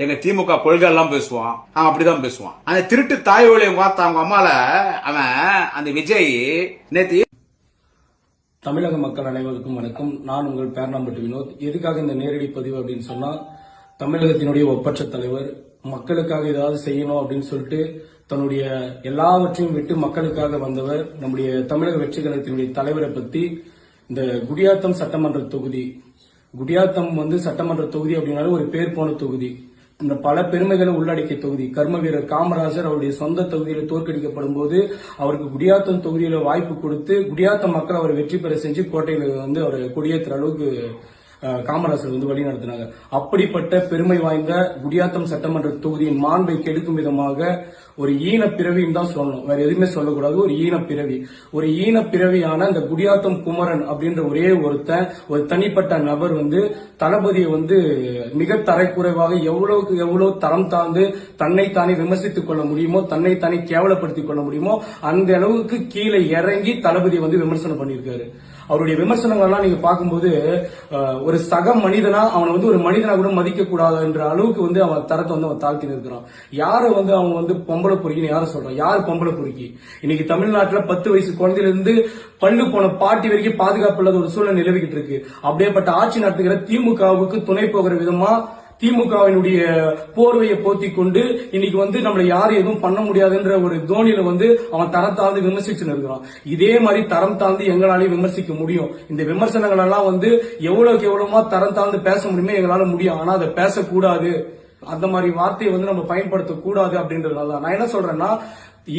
எங்க திமுக கொள்கை எல்லாம் பேசுவான். அப்படிதான் பேசுவான். அந்த திருட்டு தாய் ஒளியம் பார்த்த அவங்க அம்மால அவன் அந்த விஜய் நேத்து. தமிழக மக்கள் அனைவருக்கும் வணக்கம். நான் உங்கள் பேர்னாம்பட்டு வினோத். எதுக்காக இந்த நேரடி பதிவு அப்படின்னு சொன்னா, தமிழகத்தினுடைய ஒப்பற்ற தலைவர் மக்களுக்காக ஏதாவது செய்யணும் அப்படின்னு சொல்லிட்டு தன்னுடைய எல்லாவற்றையும் விட்டு மக்களுக்காக வந்தவர் நம்முடைய தமிழக வெற்றி கழகத்தினுடைய தலைவரை பத்தி இந்த குடியாத்தம் சட்டமன்ற தொகுதி, குடியாத்தம் சட்டமன்ற தொகுதி அப்படின்னாலும் ஒரு பேர் போன தொகுதி, இந்த பல பெருமைகளை உள்ளடக்கிய தொகுதி. கர்ம வீரர் காமராஜர் அவருடைய சொந்த தொகுதியில தோற்கடிக்கப்படும் போது அவருக்கு குடியாத்தம் தொகுதியில வாய்ப்பு கொடுத்து குடியாத்தம் மக்கள் அவரை வெற்றி பெற செஞ்சு கோட்டையில அவரை கொடியேற்றுற அளவுக்கு காமராஜர் வழி நடத்தினாங்க. அப்படிப்பட்ட பெருமை வாய்ந்த குடியாத்தம் சட்டமன்ற தொகுதியின் மாண்பை கெடுக்கும் விதமாக ஒரு ஈன பிறவின்னு தான் சொல்லணும், வேற எதுவுமே சொல்லக்கூடாது. ஒரு ஈன பிறவி, ஒரு ஈன பிறவியான இந்த குடியாத்தம் குமரன் அப்படின்ற ஒரே ஒரு தனிப்பட்ட நபர் தளபதியை மிக தரைக்குறைவாக எவ்வளவுக்கு எவ்வளவு தரம் தாழ்ந்து தன்னைத்தானே விமர்சித்துக் கொள்ள முடியுமோ, தன்னைத்தானே கேவலப்படுத்திக் கொள்ள முடியுமோ அந்த அளவுக்கு கீழே இறங்கி தளபதியை விமர்சனம் பண்ணியிருக்காரு. அவருடைய விமர்சனங்கள்லாம் நீங்க பார்க்கும்போது ஒரு சக மனிதனா அவனை ஒரு மனிதனா கூட மதிக்க கூடாதுன்ற அளவுக்கு அவன் தரத்தை அவன் தாழ்த்தி நிற்கிறான். யாரை அவன் பொம்பளை பொறுக்கின்னு யார சொல்றான்? யார் பொம்பளை பொறுக்கி? இன்னைக்கு தமிழ்நாட்டுல 10 வயசு குழந்தையில இருந்து பல்லு போன பாட்டி வரைக்கும் பாதுகாப்பு இல்லாத ஒரு சூழல் நிலவிக்கிட்டு இருக்கு. அப்படியேப்பட்ட ஆட்சி நடத்துகிற திமுகவுக்கு துணை போகிற விதமா திமுகவினுடைய போர்வையை போத்திக் கொண்டு இன்னைக்கு நம்மள யாரும் எதுவும் பண்ண முடியாதுன்ற ஒரு தோனியில அவன் தரம் தாழ்ந்து விமர்சிச்சு இருக்கிறான். இதே மாதிரி தரம் தாழ்ந்து எங்களாலையும் விமர்சிக்க முடியும். இந்த விமர்சனங்கள் எல்லாம் எவ்வளவுக்கு எவ்வளவுமா தரம் தாழ்ந்து பேச முடியுமோ எங்களால முடியும். ஆனா அதை பேசக்கூடாது, அந்த மாதிரி வார்த்தையை நம்ம பயன்படுத்த கூடாது அப்படின்றதுனால நான் என்ன சொல்றேன்னா,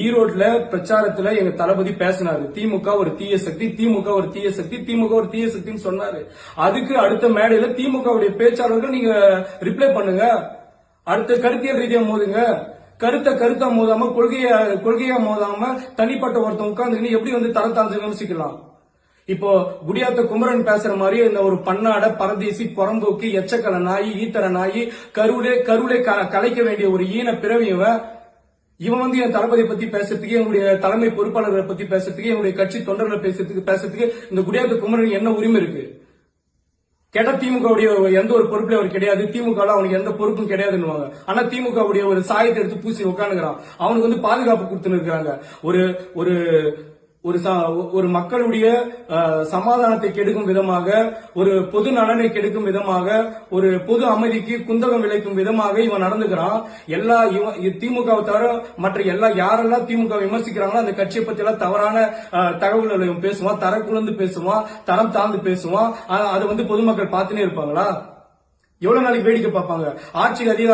ஈரோட்ல பிரச்சாரத்துல எங்க தளபதி பேசினாரு, திமுக ஒரு தீய சக்தி, திமுக ஒரு தீய சக்தி, திமுக ஒரு தீய சக்தின்னு சொன்னாரு. அதுக்கு அடுத்த மேடையில திமுகவுடைய பேச்சாளர்கள் நீங்க ரிப்ளை பண்ணுங்க, அடுத்த கருத்தியல் ரீதியா மோதுங்க, கருத்தா மோதாம கொள்கையா மோதாம தனிப்பட்ட ஒருத்தன் உட்கார்ந்து எப்படி தரத்தாழ்ந்து விமர்சிக்கலாம்? இப்போ குடியாத்த குமரன் பேசுற மாதிரி இந்த ஒரு பன்னாட பரதேசி புறம்போக்கு எச்சக்கல நாயி ஈத்தர நாயி கருளை கலைக்க வேண்டிய ஒரு ஈன பிறவியவன் இவன் என் தளபதியை பத்தி பேசுறதுக்கு, என்னுடைய தலைமை பொறுப்பாளர்களை பத்தி பேசுறதுக்கு, என்னுடைய கட்சி தொண்டர்களை பேசுறதுக்கு இந்த குடியாத்த குமரன் என்ன உரிமை இருக்கு? கேட்டா திமுகவுடைய எந்த ஒரு பொறுப்புல அவர் கிடையாது, திமுக அவனுக்கு எந்த பொறுப்பும் கிடையாதுன்னு. ஆனா திமுகவுடைய ஒரு சாயத்தை எடுத்து பூசி உட்காந்துக்கிறான். அவனுக்கு பாதுகாப்பு கொடுத்துன்னு இருக்கிறாங்க. ஒரு மக்களுடைய சமாதானத்தை கெடுக்கும் விதமாக, ஒரு பொது நலனை கெடுக்கும் விதமாக, ஒரு பொது அமைதிக்கு குந்தகம் விளைக்கும் விதமாக இவன் நடந்துக்கிறான். திமுகவை தவிர மற்ற யாரெல்லாம் திமுக விமர்சிக்கிறாங்களோ அந்த கட்சியை பத்தி எல்லாம் தவறான தகவல்களை பேசுவான், தரக்குழந்து பேசுவான், தரம் தாழ்ந்து பேசுவான். அது பொதுமக்கள் பார்த்துனே இருப்பாங்களா? எவ்வளவு நாளைக்கு வேடிக்கை பார்ப்பாங்க? ஆட்சி அதிகாரம்